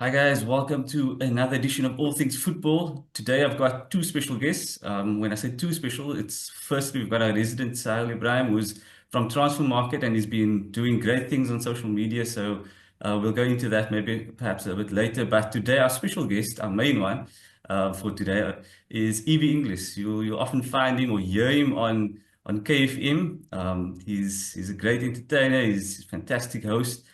Hi guys, welcome to another edition of All Things Football. Today I've got two special guests. When I say two special, it's firstly we've got our resident Sahil Ibrahim, who's from Transfer Market and he's been doing great things on social media. So we'll go into that maybe perhaps a bit later. But today our special guest, our main one for today, is EB Inglis. You'll often find him or hear him on KFM. He's a great entertainer. He's a fantastic host.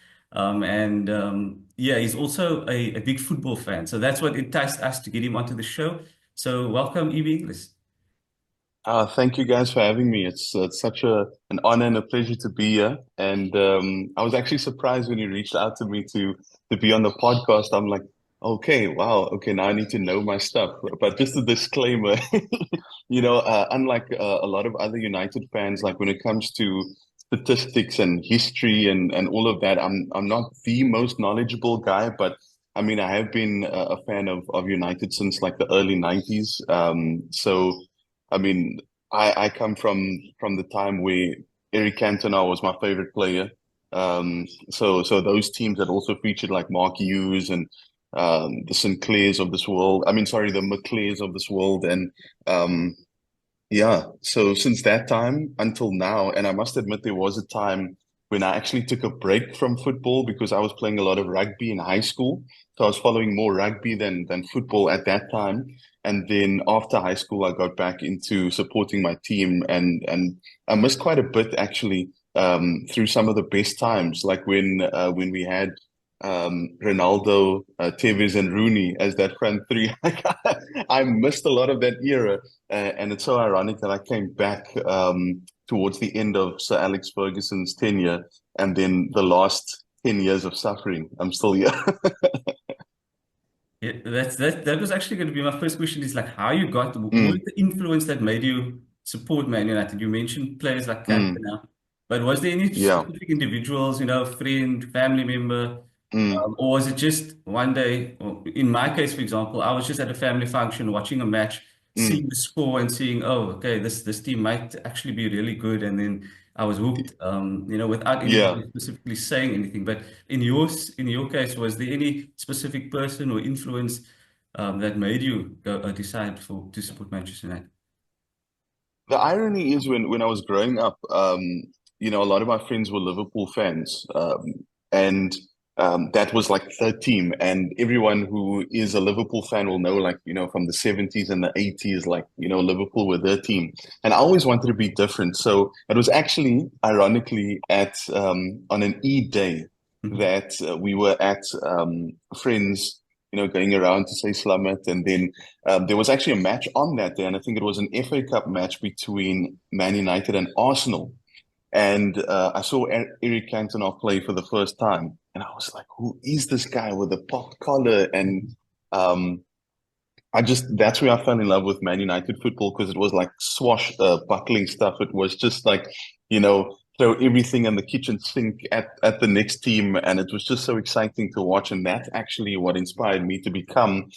Yeah, he's also a big football fan. So that's what enticed us to get him onto the show. So welcome, EB Inglis. Thank you guys for having me. It's such an honor and a pleasure to be here. And I was actually surprised when you reached out to me to be on the podcast. I'm like, okay, wow, okay, now I need to know my stuff. But just a disclaimer, unlike a lot of other United fans, like when it comes to statistics and history and all of that, I'm not the most knowledgeable guy, but I mean, I have been a fan of United since like the early 90s. So. I mean, I come from the time where Eric Cantona was my favorite player. So those teams that also featured like Mark Hughes and the Sinclairs of this world. I mean, sorry, the McClairs of this world. And yeah, so since that time until now, and I must admit there was a time when I actually took a break from football because I was playing a lot of rugby in high school. So I was following more rugby than football at that time. And then after high school, I got back into supporting my team and I missed quite a bit actually through some of the best times, like when we had Ronaldo, Tevez, and Rooney as that front three. I missed a lot of that era, and it's so ironic that I came back towards the end of Sir Alex Ferguson's tenure, and then the last 10 years of suffering. I'm still here. Yeah, that was actually going to be my first question is like how you got, what is Mm, the influence that made you support Man United? You mentioned players like mm, Cantona, but was there any yeah. specific individuals, friend, family member, Mm, or was it just one day, or in my case, for example, I was just at a family function watching a match, seeing mm, the score and seeing, oh, okay, this team might actually be really good. And then I was hooked, without yeah. anybody specifically saying anything. But in your case, was there any specific person or influence that made you decide to support Manchester United? The irony is when I was growing up, a lot of my friends were Liverpool fans, and that was like their team. And everyone who is a Liverpool fan will know, like, from the 70s and the 80s, like, Liverpool were their team. And I always wanted to be different. So it was actually, ironically, at on an E day Mhm. that we were at friends, going around to say Slamet, and then there was actually a match on that day, and I think it was an FA Cup match between Man United and Arsenal. And I saw Eric Cantona play for the first time, and I was like, "Who is this guy with the pop collar?" And that's where I fell in love with Man United football because it was like buckling stuff. It was just like, throw everything in the kitchen sink at the next team, and it was just so exciting to watch. And that's actually what inspired me to become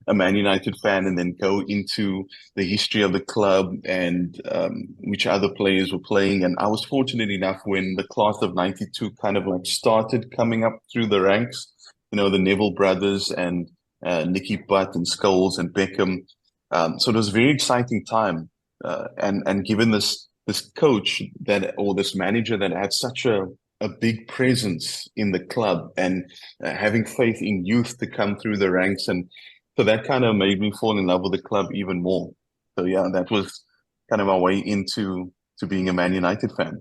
a Man United fan and then go into the history of the club and which other players were playing. And I was fortunate enough when the class of 92 kind of like started coming up through the ranks, the Neville brothers and Nicky Butt and Scholes and Beckham. So it was a very exciting time. And given this coach that or this manager that had such a big presence in the club and having faith in youth to come through the ranks and so that kind of made me fall in love with the club even more. So yeah, that was kind of my way into to being a Man United fan.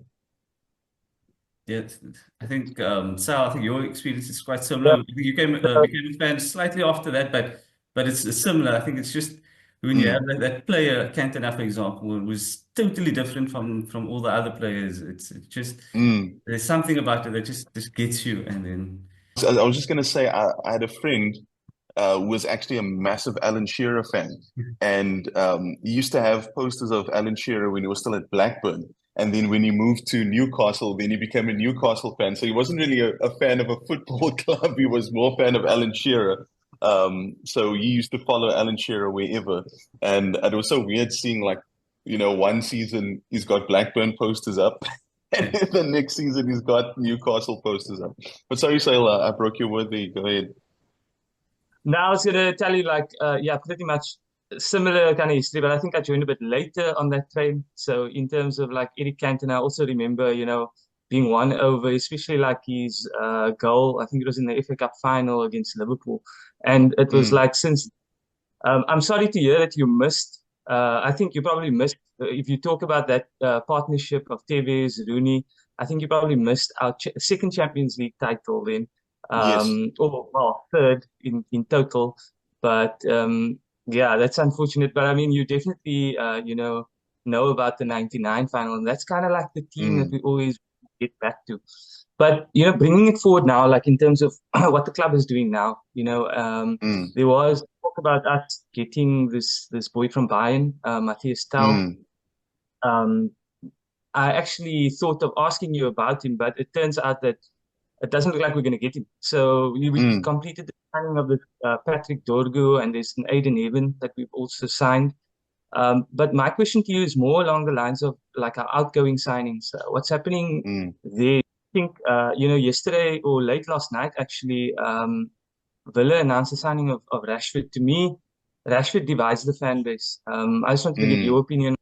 Yes, I think Sal, I think your experience is quite similar. I think you became a fan slightly after that, but it's similar. I think it's just when you have Mm. that player, Cantona, for example, was totally different from all the other players. It's just Mm. there's something about it that just gets you, and then So I was just gonna say I had a friend who was actually a massive Alan Shearer fan, and he used to have posters of Alan Shearer when he was still at Blackburn. And then when he moved to Newcastle, then he became a Newcastle fan. So he wasn't really a fan of a football club. He was more a fan of Alan Shearer. So he used to follow Alan Shearer wherever. And it was so weird seeing like, one season he's got Blackburn posters up. And then the next season he's got Newcastle posters up. But sorry, Sailor, I broke your word there. Go ahead. Now I was gonna tell you like yeah, pretty much similar kind of history, but I think I joined a bit later on that train. So in terms of like Eric Cantona, I also remember, being won over, especially like his goal. I think it was in the FA Cup final against Liverpool. And it was Mm, like since I'm sorry to hear that you missed. I think you probably missed, if you talk about that partnership of Tevez, Rooney, I think you probably missed our second Champions League title then, yes. or well, third in total. But yeah, that's unfortunate. But I mean, you definitely, know about the '99 final, and that's kind of like the team that Mm, we always get back to. But bringing it forward now, like in terms of what the club is doing now, mm, there was talk about us getting this boy from Bayern, Matthias Tell. mm, Um, I actually thought of asking you about him, but it turns out that it doesn't look like we're going to get him. So we mm. completed the signing of the Patrick Dorgu, and there's an Aiden Heaven that we've also signed. But my question to you is more along the lines of like our outgoing signings. What's happening Mm. there? I think yesterday or late last night actually. Villa announced the signing of Rashford. To me, Rashford divides the fan base. I just wanted to get your Mm. opinion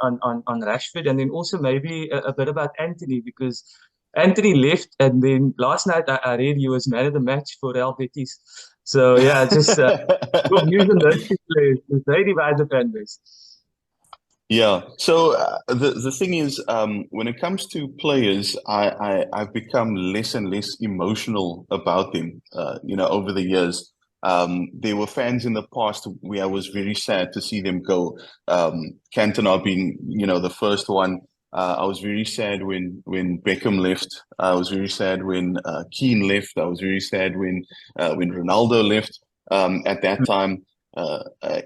on Rashford, and then also maybe a bit about Anthony, because Anthony left, and then last night I read he was man of the match for Real Betis. So yeah, just your views on those two players, because they divide the fan base. Yeah. So the thing is, when it comes to players, I've become less and less emotional about them. Over the years, there were fans in the past where I was very sad to see them go. Cantona being, the first one. I was very sad when Beckham left. I was very sad when Keane left. I was very sad when Ronaldo left. At that time,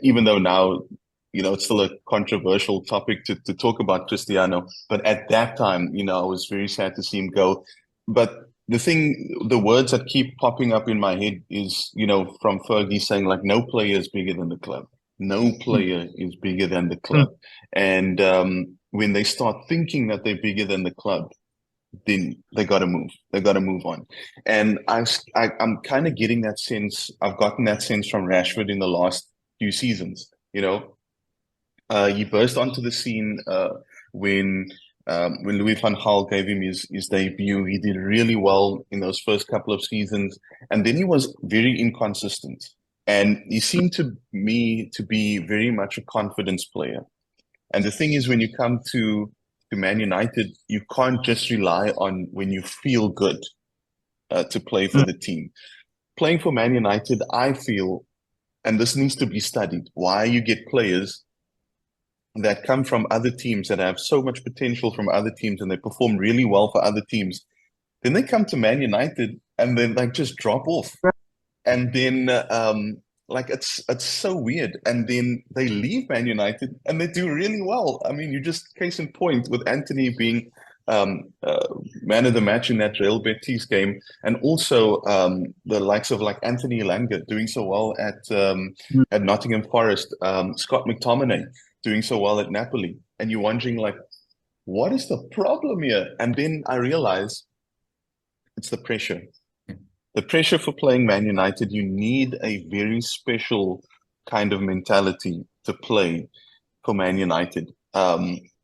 even though now it's still a controversial topic to talk about Cristiano. But at that time, I was very sad to see him go. But the words that keep popping up in my head is, from Fergie saying like, no player is bigger than the club. No player is bigger than the Mm, club. And when they start thinking that they're bigger than the club, then they got to move. They got to move on. And I'm kind of getting that sense. I've gotten that sense from Rashford in the last few seasons. He burst onto the scene when Louis van Gaal gave him his debut. He did really well in those first couple of seasons, and then he was very inconsistent. And he seemed to me to be very much a confidence player. And the thing is, when you come to Man United, you can't just rely on when you feel good to play for mm, the team. Playing for Man United, I feel, and this needs to be studied, why you get players that come from other teams that have so much potential from other teams and they perform really well for other teams. Then they come to Man United and then like just drop off. And then like it's so weird. And then they leave Man United and they do really well. I mean, you just case in point with Anthony being man of the match in that Real Betis game, and also the likes of like Anthony Elanga doing so well mm. at Nottingham Forest, Scott McTominay doing so well at Napoli, and you're wondering like, what is the problem here? And then I realize it's the pressure. The pressure for playing Man United, you need a very special kind of mentality to play for Man United.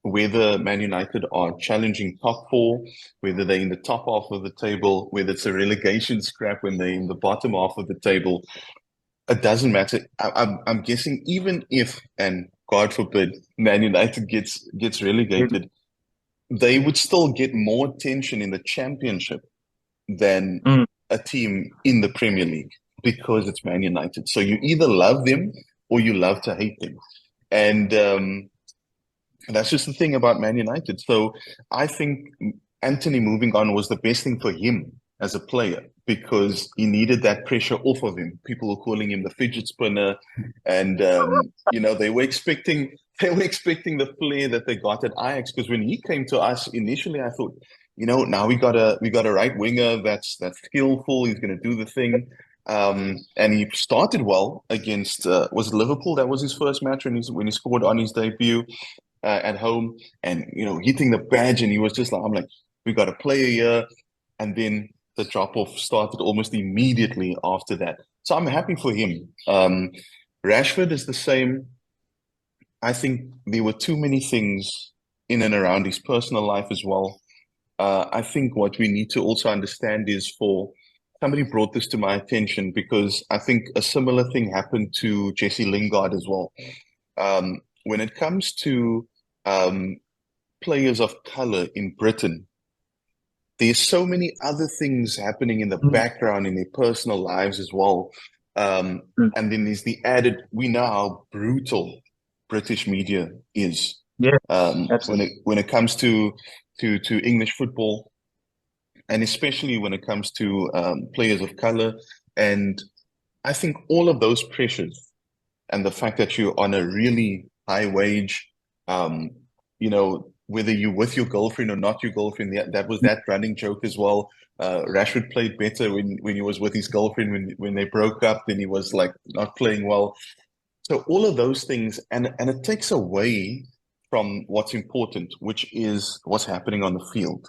Whether Man United are challenging top four, whether they're in the top half of the table, whether it's a relegation scrap when they're in the bottom half of the table, it doesn't matter. I'm guessing even if, and God forbid, Man United gets relegated, they would still get more attention in the championship than Mm. a team in the Premier League because it's Man United. So you either love them or you love to hate them. And that's just the thing about Man United. So I think Anthony moving on was the best thing for him as a player because he needed that pressure off of him. People were calling him the fidget spinner, and they were expecting the flair that they got at Ajax. Because when he came to us initially, I thought, now we got a right winger that's skillful. He's going to do the thing. And he started well against was it Liverpool? That was his first match when he scored on his debut at home, and hitting the badge, and he was just like, I'm like, we got a player here, and then the drop off started almost immediately after that. So I'm happy for him. Rashford is the same. I think there were too many things in and around his personal life as well. I think what we need to also understand is for somebody brought this to my attention because I think a similar thing happened to Jesse Lingard as well. When it comes to um, players of color in Britain, there's so many other things happening in the Mm, background in their personal lives as well. Um, mm. and then there's the added, we know how brutal British media is Yeah, when absolutely. it comes to English football, and especially when it comes to players of color. And I think all of those pressures and the fact that you're on a really high wage, um, whether you're with your girlfriend or not your girlfriend, that was that running joke as well. Rashford played better when he was with his girlfriend. When they broke up, then he was like not playing well. So all of those things, and it takes away from what's important, which is what's happening on the field.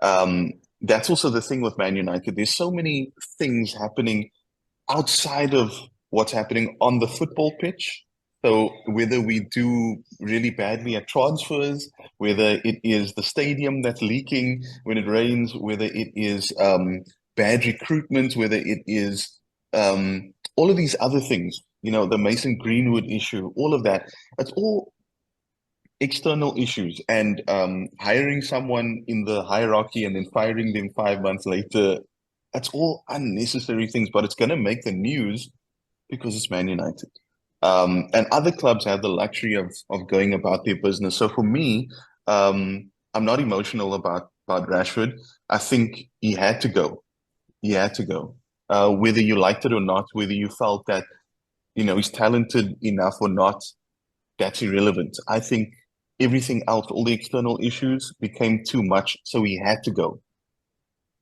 Um, that's also the thing with Man United. There's so many things happening outside of what's happening on the football pitch. So whether we do really badly at transfers, whether it is the stadium that's leaking when it rains, whether it is bad recruitment, whether it is all of these other things, the Mason Greenwood issue, all of that, it's all external issues. And hiring someone in the hierarchy and then firing them 5 months later, that's all unnecessary things, but it's going to make the news because it's Man United. And other clubs have the luxury of going about their business. So for me, I'm not emotional about Rashford. I think he had to go. He had to go. Whether you liked it or not, whether you felt that, he's talented enough or not, that's irrelevant. I think everything else, all the external issues became too much, so he had to go.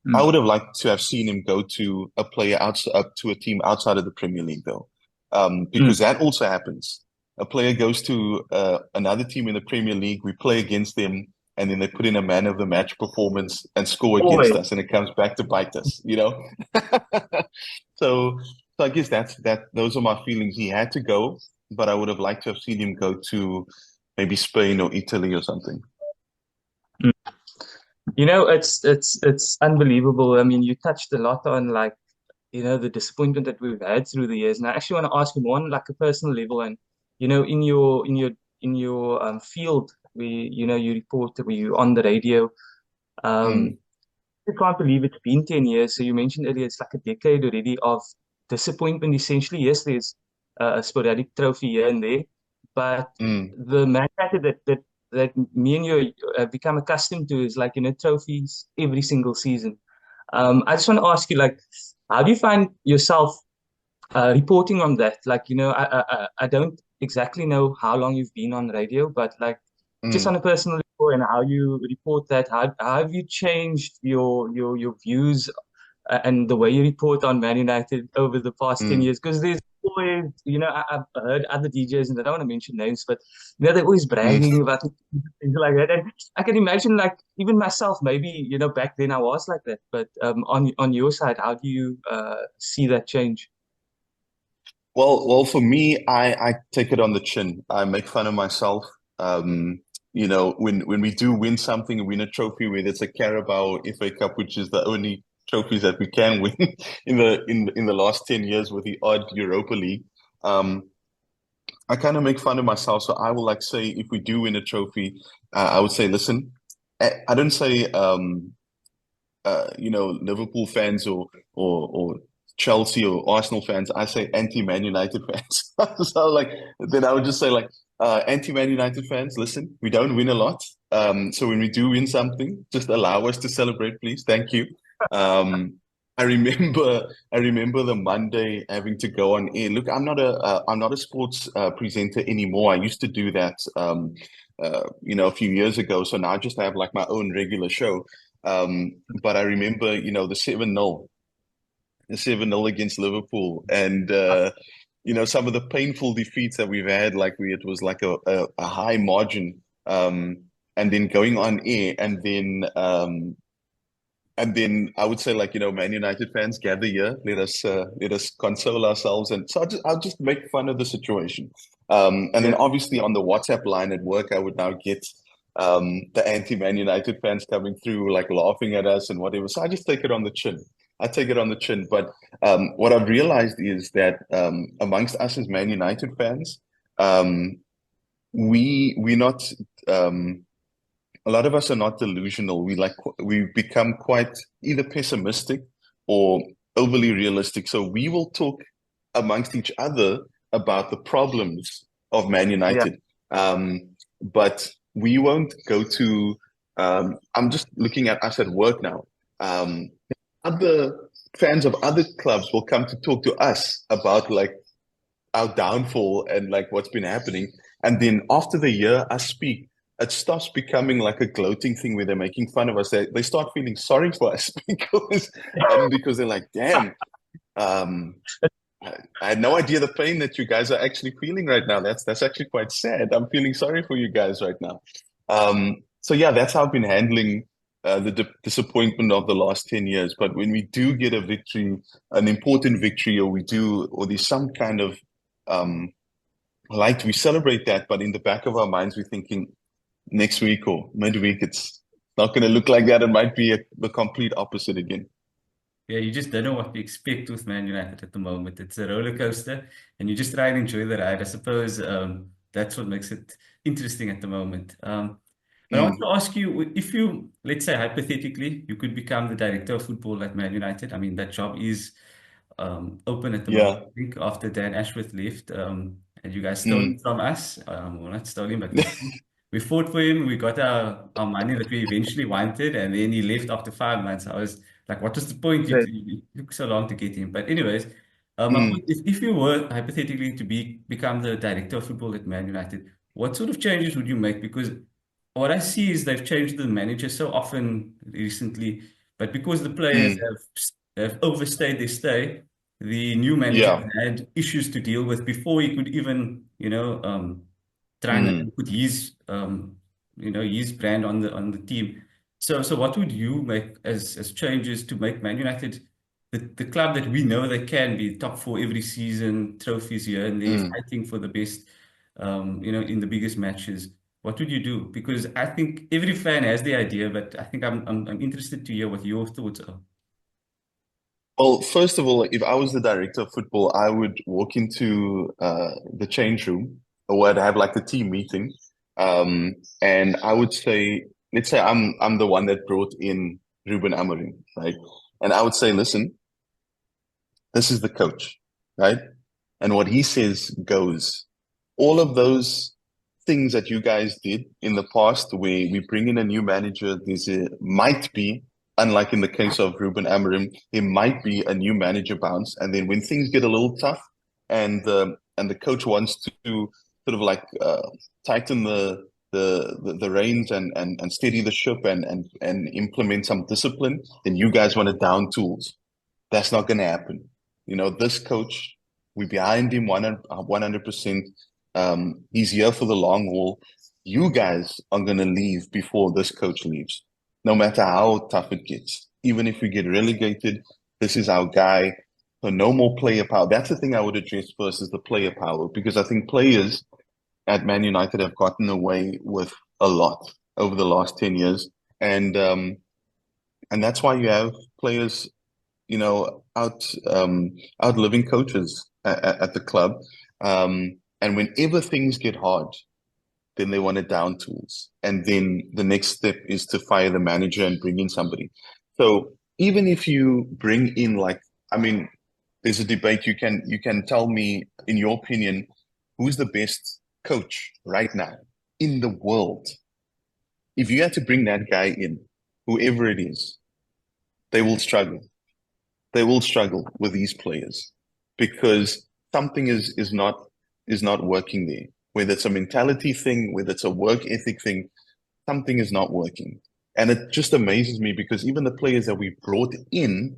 I Mm. would have liked to have seen him go to a player outside, up to a team outside of the Premier League, though, Mm. because that also happens. A player goes to another team in the Premier League, we play against them, and then they put in a man of the match performance and score against Always. us, and it comes back to bite us, you know? So, so I guess that those are my feelings. He had to go, but I would have liked to have seen him go to maybe Spain or Italy or something. Mm. It's unbelievable. I mean, you touched a lot on like, the disappointment that we've had through the years. And I actually want to ask you more on like a personal level. And in your field, you report where you on the radio. Um, Mm, I can't believe it's been 10 years. So you mentioned earlier it's like a decade already of disappointment. Essentially, yes, there's a sporadic trophy here and there, but mm. the Man United that me and you have become accustomed to is like, trophies every single season. I just want to ask you, like, how do you find yourself reporting on that? Like, I don't exactly know how long you've been on radio, but like, just on Mm, a personal level and how you report that, how have you changed your views and the way you report on Man United over the past 10 mm, years? Because there's always, I've heard other DJs, and I don't want to mention names, but they're always mm. bragging about things like that. And I can imagine, like, even myself, maybe, back then I was like that. But on your side, how do you see that change? Well, for me, I take it on the chin. I make fun of myself. When we do win something, win a trophy, whether it's a Carabao or FA Cup, which is the only trophies that we can win in the last 10 years with the odd Europa League. Um, I kind of make fun of myself. So I will like say if we do win a trophy, I would say, listen, I don't say Liverpool fans or Chelsea or Arsenal fans. I say anti-Man United fans. So like then I would just say like anti-Man United fans, listen, we don't win a lot. So when we do win something, just allow us to celebrate, please. Thank you. Um, I remember the Monday having to go on air. Look, I'm not a sports presenter anymore. I used to do that a few years ago. So now I just have like my own regular show. But I remember, the 7-0 against Liverpool, and some of the painful defeats that we've had, like it was like a high margin, and then going on air, and then I would say, like, Man United fans, gather here. Let us console ourselves. And so I'll just make fun of the situation. And then Yeah. obviously on the WhatsApp line at work, I would now get the anti-Man United fans coming through, like laughing at us and whatever. So I just take it on the chin. I take it on the chin. But what I've realized is that amongst us as Man United fans, we're not. A lot of us are not delusional. We become quite either pessimistic or overly realistic. So we will talk amongst each other about the problems of Man Yeah. United. But we won't go to I'm just looking at us at work now. Other fans of other clubs will come to talk to us about like our downfall and like what's been happening. And then after the year us speak, it stops becoming like a gloating thing where they're making fun of us. They start feeling sorry for us because they're like, damn, um, I had no idea the pain that you guys are actually feeling right now. That's actually quite sad. I'm feeling sorry for you guys right now. So yeah, that's how I've been handling the disappointment of the last 10 years. But when we do get a victory, an important victory, or there's some kind of light, we celebrate that. But in the back of our minds, we're thinking next week or midweek, it's not going to look like that. It might be the complete opposite again. Yeah, you just don't know what to expect with Man United at the moment. It's a roller coaster, and you just try and enjoy the ride. I suppose that's what makes it interesting at the moment. But I want Mm, to ask you, if you, let's say hypothetically, you could become the director of football at Man United. I mean, that job is open at the moment. yeah. I think after Dan Ashworth left, and you guys stole him Mm. from us. Well, not stole him, but we fought for him. We got our money that we eventually wanted, and then he left after 5 months. I was like, what was the point? Great. It took so long to get him. But anyways, my point Mm. is, if you were hypothetically to become the director of football at Man United, what sort of changes would you make? Because what I see is they've changed the manager so often recently, but because the players Mm. have overstayed their stay, the new manager Yeah. had issues to deal with before he could even, try Mm. and put his brand on the team. So what would you make as changes to make Man United the club that we know they can be top four every season, trophies here and there, Mm. fighting for the best, in the biggest matches? What would you do? Because I think every fan has the idea, but I think I'm interested to hear what your thoughts are. Well, first of all, if I was the director of football, I would walk into the change room, or I'd have like the team meeting, and I would say, let's say I'm the one that brought in Ruben Amorim, right? And I would say, listen, this is the coach, right? And what he says goes. All of those things that you guys did in the past, where we bring in a new manager, might be, unlike in the case of Ruben Amorim, it might be a new manager bounce. And then when things get a little tough, and the coach wants to sort of like tighten the reins and steady the ship and implement some discipline, then you guys want to down tools. That's not going to happen. This coach, we're behind him 100%. He's here for the long haul. You guys are going to leave before this coach leaves, no matter how tough it gets. Even if we get relegated, this is our guy. So no more player power. That's the thing I would address first, is the player power, because I think players at Man United have gotten away with a lot over the last 10 years. And that's why you have players outliving coaches at the club. And whenever things get hard, then they want to down tools. And then the next step is to fire the manager and bring in somebody. So even if you bring in, like, I mean, there's a debate. You can tell me, in your opinion, who's the best coach right now in the world? If you had to bring that guy in, whoever it is, they will struggle. They will struggle with these players because something is not working there. Whether it's a mentality thing, whether it's a work ethic thing, something is not working. And it just amazes me because even the players that we brought in,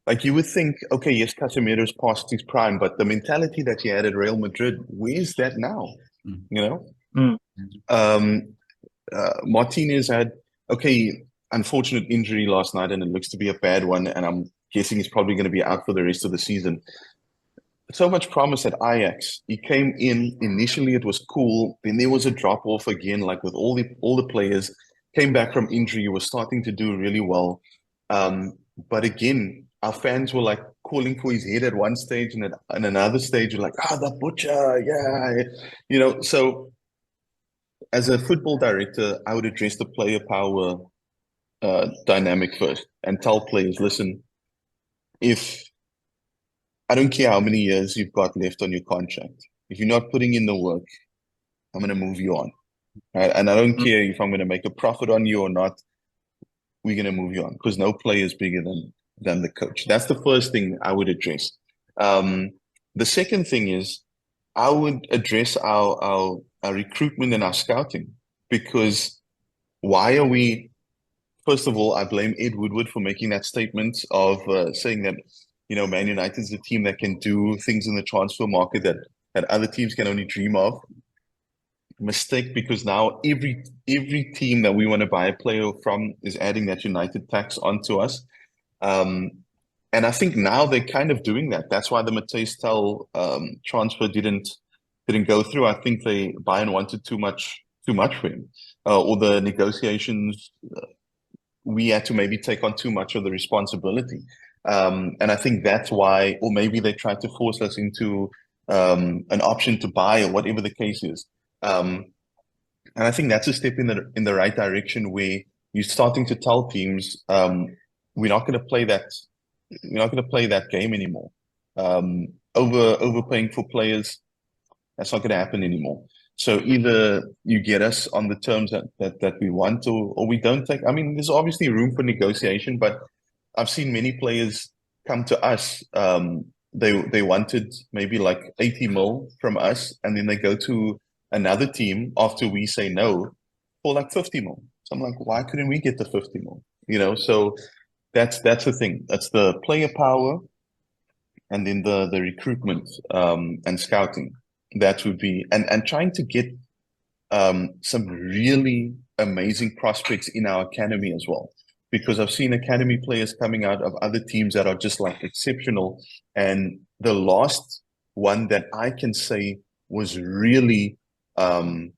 like, you would think, okay, yes, Casemiro's past his prime, but the mentality that he had at Real Madrid, where's that now? Mm. You know? Mm. Martinez had, okay, unfortunate injury last night, and it looks to be a bad one. And I'm guessing he's probably going to be out for the rest of the season. So much promise at Ajax. He came in initially, it was cool. Then there was a drop off again, like with all the players. Came back from injury, was starting to do really well. But again, our fans were like calling for his head at one stage, and at another stage, you're like, the butcher, yeah, So as a football director, I would address the player power dynamic first and tell players, listen, if I don't care how many years you've got left on your contract, if you're not putting in the work, I'm going to move you on. Right? And I don't care if I'm going to make a profit on you or not, we're going to move you on because no player is bigger than the coach. That's the first thing I would address. The second thing is I would address our recruitment and our scouting, because why are we, first of all, I blame Ed Woodward for making that statement of saying that, Man United is a team that can do things in the transfer market that other teams can only dream of. Mistake, because now every team that we want to buy a player from is adding that United tax onto us. And I think now they're kind of doing that. That's why the Matthijs Tel transfer didn't go through. I think Bayern wanted too much for him, or the negotiations. We had to maybe take on too much of the responsibility, and I think that's why, or maybe they tried to force us into an option to buy, or whatever the case is. And I think that's a step in the right direction, where you're starting to tell teams, we're not going to play that. We're not going to play that game anymore. Overpaying for players, that's not going to happen anymore. So either you get us on the terms that we want, or we don't take. I mean, there's obviously room for negotiation, but I've seen many players come to us. They wanted maybe like 80 mil from us, and then they go to another team after we say no for like 50 mil. So I'm like, why couldn't we get the 50 mil? So that's the thing. That's the player power, and then the recruitment and scouting. That would be, and trying to get some really amazing prospects in our academy as well, because I've seen academy players coming out of other teams that are just like exceptional. And the last one that I can say was really blew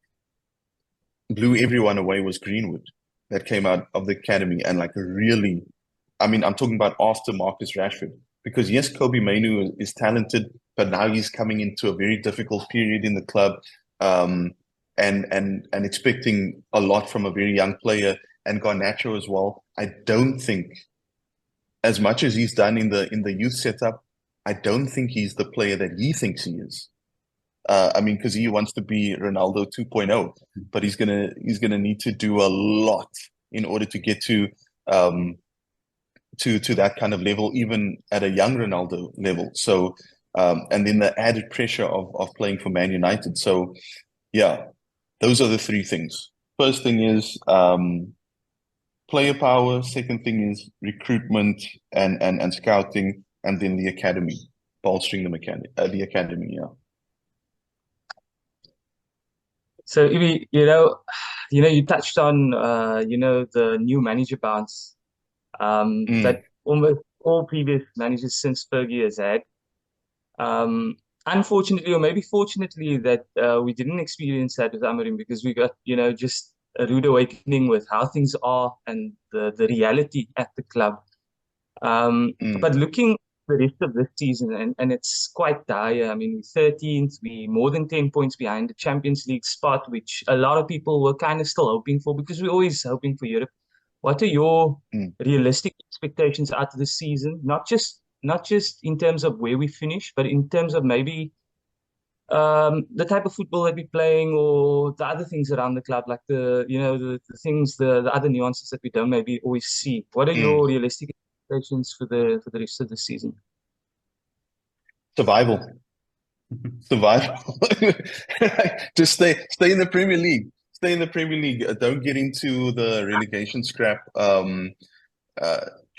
everyone away was Greenwood, that came out of the academy and like really, I mean, I'm talking about after Marcus Rashford, because yes, Kobe Mainoo is talented, but now he's coming into a very difficult period in the club, and expecting a lot from a very young player. And Garnacho as well. I don't think, as much as he's done in the youth setup, I don't think he's the player that he thinks he is. I mean, because he wants to be Ronaldo 2.0, but he's gonna need to do a lot in order to get to that kind of level, even at a young Ronaldo level. So, and then the added pressure of playing for Man United. So, yeah, those are the three things. First thing is player power. Second thing is recruitment and scouting, and then the academy, bolstering the academy. Yeah. So, Ibi, you touched on, the new manager bounce that almost all previous managers since Fergie has had. Unfortunately, or maybe fortunately, that we didn't experience that with Amorim, because we got, just a rude awakening with how things are and the reality at the club. But looking the rest of this season, and it's quite dire. I mean, we're 13th, we more than 10 points behind the Champions League spot, which a lot of people were kind of still hoping for, because we're always hoping for Europe. What are your realistic expectations out of the season? Not just in terms of where we finish, but in terms of maybe the type of football that we're playing, or the other things around the club, like the things, the other nuances that we don't maybe always see. What are your realistic expectations for the rest of the season? Survival. Just stay in the Premier League. Stay in the Premier League. Don't get into the relegation scrap.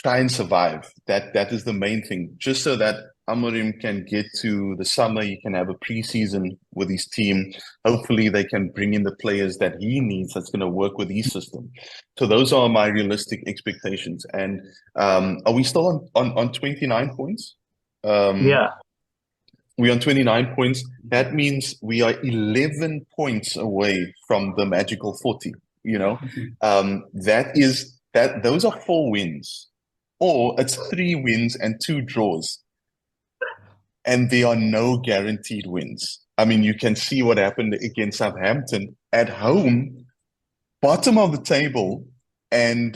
try and survive. That is the main thing. Just so that Amorim can get to the summer, he can have a preseason with his team. Hopefully, they can bring in the players that he needs that's going to work with his system. So those are my realistic expectations. And are we still on 29 points? Yeah. We're on 29 points. That means we are 11 points away from the magical 40. You know, those are 4 wins, or it's 3 wins and 2 draws, and there are no guaranteed wins. I mean, you can see what happened against Southampton at home, bottom of the table, and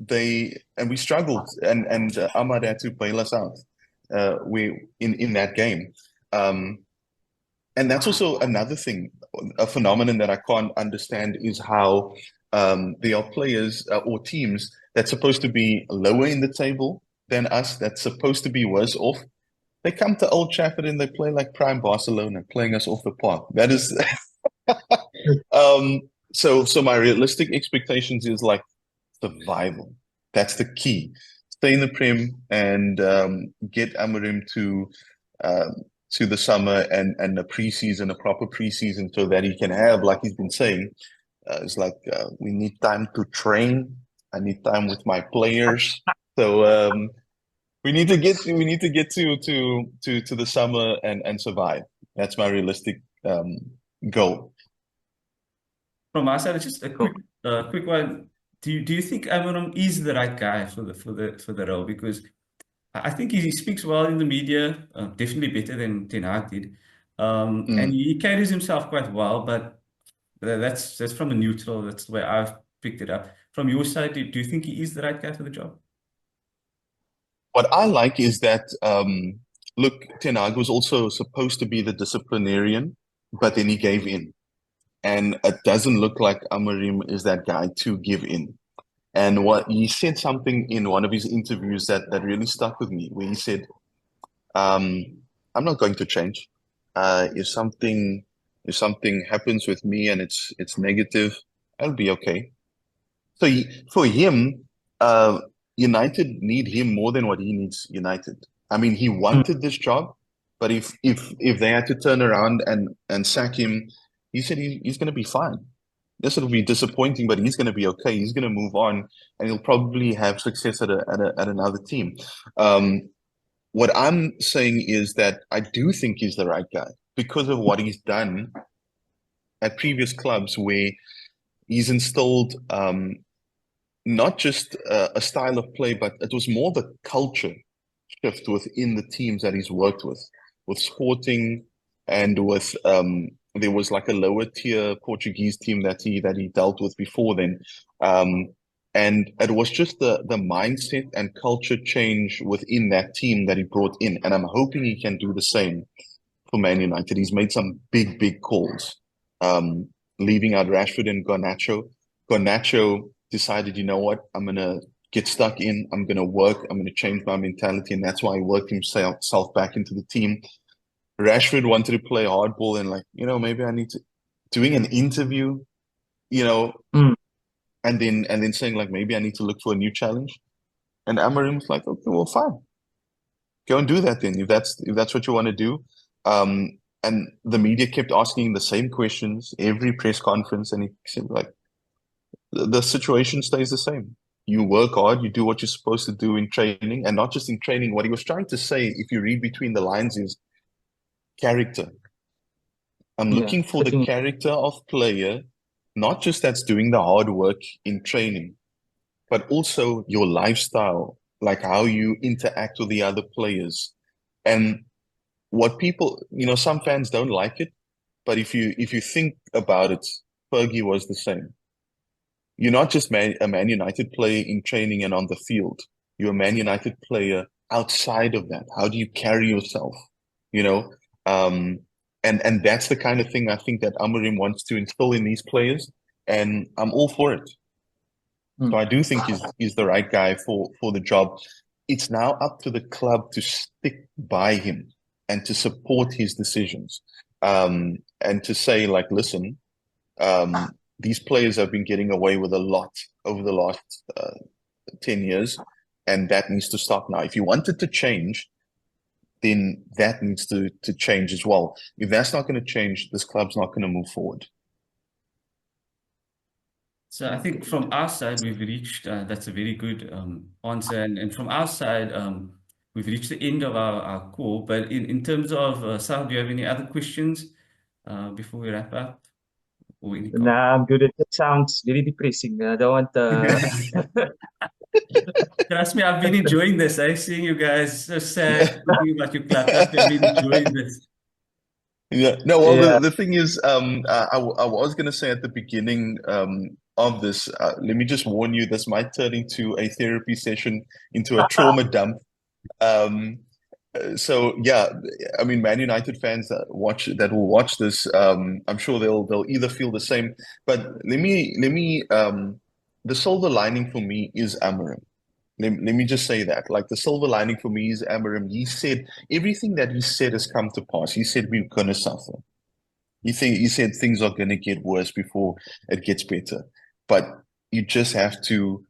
we struggled, and Ahmad had to bail us out. We in that game. And that's also another thing, a phenomenon that I can't understand is how there are players or teams that's supposed to be lower in the table than us, that's supposed to be worse off. They come to Old Trafford and they play like prime Barcelona, playing us off the park. That is, so my realistic expectations is like survival. That's the key. Stay in the Prem and get Amorim to the summer and a preseason, a proper preseason, so that he can have, like he's been saying, it's like we need time to train. I need time with my players. So we need to get to the summer and survive. That's my realistic goal. From my side, it's just a quick one. Do you think Amorim is the right guy for the role? Because I think he speaks well in the media, definitely better than Ten Hag did, and he carries himself quite well. But that's from a neutral. That's the way I've picked it up. From your side, do you think he is the right guy for the job? What I like is that, look, Ten Hag was also supposed to be the disciplinarian, but then he gave in. And it doesn't look like Amorim is that guy to give in. And what he said something in one of his interviews that really stuck with me, where he said, I'm not going to change. If something happens with me and it's negative, I'll be okay. So for him, United need him more than what he needs United. I mean, he wanted this job, but if they had to turn around and sack him, he said he's going to be fine. Yes, it'll be disappointing, but he's going to be okay. He's going to move on, and he'll probably have success at another team. What I'm saying is that I do think he's the right guy because of what he's done at previous clubs, where he's installed not just a style of play, but it was more the culture shift within the teams that he's worked with Sporting and with there was like a lower tier Portuguese team that he dealt with before then. And it was just the mindset and culture change within that team that he brought in. And I'm hoping he can do the same for Man United. He's made some big calls, leaving out Rashford and Garnacho. Garnacho decided, you know what, I'm going to get stuck in. I'm going to work. I'm going to change my mentality. And that's why he worked himself back into the team. Rashford wanted to play hardball and maybe I need to doing an interview, and then saying like, maybe I need to look for a new challenge. And Amarim's like, okay, well, fine. Go and do that then, if that's what you want to do. And the media kept asking the same questions every press conference, and he said like, the situation stays the same. You work hard, you do what you're supposed to do in training, and not just in training. What he was trying to say, if you read between the lines, is character. I'm looking for the character of player, not just that's doing the hard work in training, but also your lifestyle, like how you interact with the other players. And what people, some fans don't like it, but if you think about it, Fergie was the same. You're not just a Man United player in training and on the field. You're a Man United player outside of that. How do you carry yourself? And that's the kind of thing I think that Amorim wants to instill in these players, and I'm all for it. So I do think he's the right guy for the job. It's now up to the club to stick by him and to support his decisions, and to say like, listen, these players have been getting away with a lot over the last 10 years. and that needs to stop now. If you want it to change, then that needs to change as well. If that's not going to change, this club's not going to move forward. So I think from our side, we've reached, that's a very good answer. And from our side, we've reached the end of our call. But in terms of, Sal, do you have any other questions before we wrap up? Or any comments? Nah, I'm good. It sounds very depressing. I don't want Trust me, I've been enjoying this. I seeing you guys so sad thinking about your club. Trust me, I've been enjoying this. Yeah. No, well, yeah. the thing is, I was going to say at the beginning of this, let me just warn you, this might turn into a therapy session, into a trauma dump. So yeah, I mean, Man United fans that will watch this, I'm sure they'll either feel the same. But let me the silver lining for me is Amarim. Let me just say that. Like, the silver lining for me is Amarim. He said everything that he said has come to pass. He said we're gonna suffer. He said things are gonna get worse before it gets better. But you just have to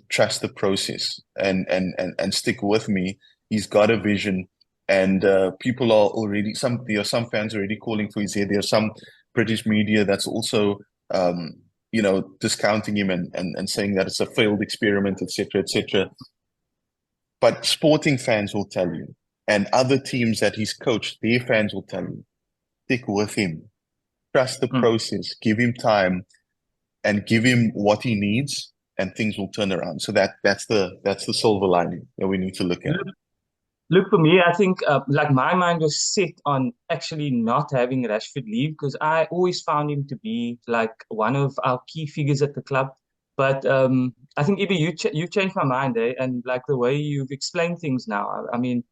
trust the process and stick with me. He's got a vision, and people are already there are some fans already calling for his head. There are some British media that's also discounting him and saying that it's a failed experiment, etc., etc. But sporting fans will tell you, and other teams that he's coached, their fans will tell you, stick with him, trust the process, give him time, and give him what he needs, and things will turn around. So that's the silver lining that we need to look at. Look, for me, I think like my mind was set on actually not having Rashford leave, because I always found him to be like one of our key figures at the club. But I think EB, you changed my mind, eh? And like the way you've explained things now, I mean,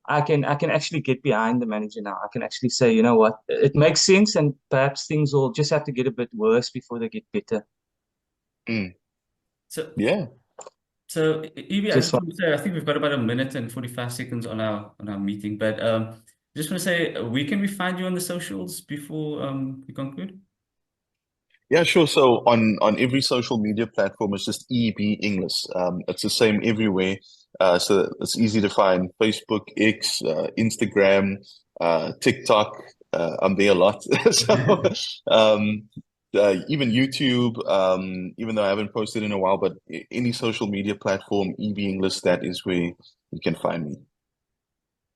I can actually get behind the manager now. I can actually say, you know what, it makes sense, and perhaps things will just have to get a bit worse before they get better. So Yeah. So, Evie, I Just just want to say, I think we've got about a minute and 45 seconds on our meeting, but just want to say, where can we find you on the socials before we conclude? Yeah, sure. So on every social media platform, it's just EB Inglis. It's the same everywhere. So it's easy to find: Facebook, X, Instagram, TikTok. I'm there a lot. So even YouTube, even though I haven't posted in a while, but any social media platform, EB Inglis, that is where you can find me.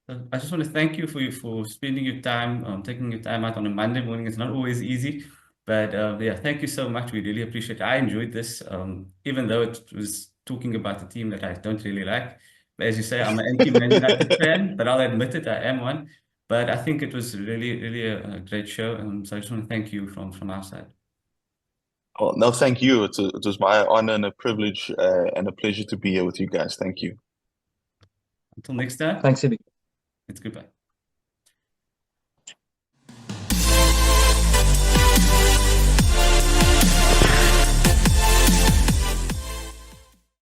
I just want to thank you for spending your time, taking your time out on a Monday morning. It's not always easy, but yeah, thank you so much. We really appreciate it. I enjoyed this, even though it was talking about a team that I don't really like. But as you say, I'm an anti-Man United fan, but I'll admit it, I am one. But I think it was really, really a great show. So I just want to thank you from our side. Oh, no, thank you. It was my honor and a privilege and a pleasure to be here with you guys. Thank you. Until next time, Thanks, EB. it's goodbye.